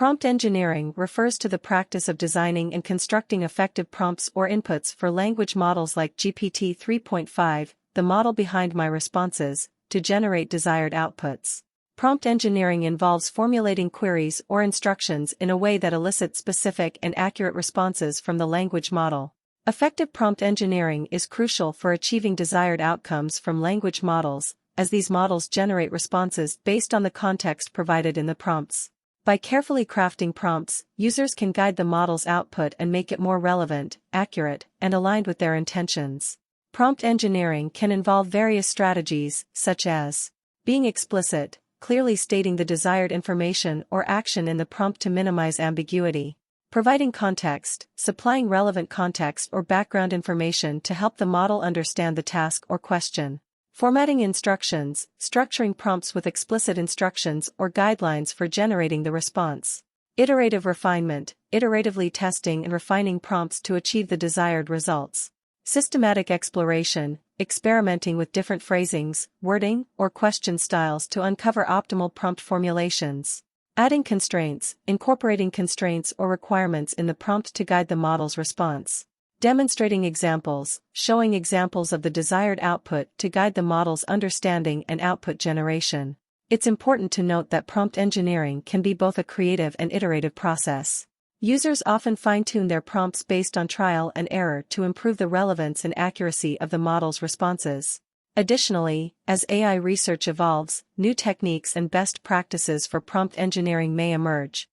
Prompt engineering refers to the practice of designing and constructing effective prompts or inputs for language models like GPT 3.5, the model behind my responses, to generate desired outputs. Prompt engineering involves formulating queries or instructions in a way that elicits specific and accurate responses from the language model. Effective prompt engineering is crucial for achieving desired outcomes from language models, as these models generate responses based on the context provided in the prompts. By carefully crafting prompts, users can guide the model's output and make it more relevant, accurate, and aligned with their intentions. Prompt engineering can involve various strategies, such as being explicit, clearly stating the desired information or action in the prompt to minimize ambiguity. Providing context, supplying relevant context or background information to help the model understand the task or question. Formatting instructions, structuring prompts with explicit instructions or guidelines for generating the response. Iterative refinement, iteratively testing and refining prompts to achieve the desired results. Systematic exploration, experimenting with different phrasings, wording, or question styles to uncover optimal prompt formulations. Adding constraints, incorporating constraints or requirements in the prompt to guide the model's response. Demonstrating examples, showing examples of the desired output to guide the model's understanding and output generation. It's important to note that prompt engineering can be both a creative and iterative process. Users often fine-tune their prompts based on trial and error to improve the relevance and accuracy of the model's responses. Additionally, as AI research evolves, new techniques and best practices for prompt engineering may emerge.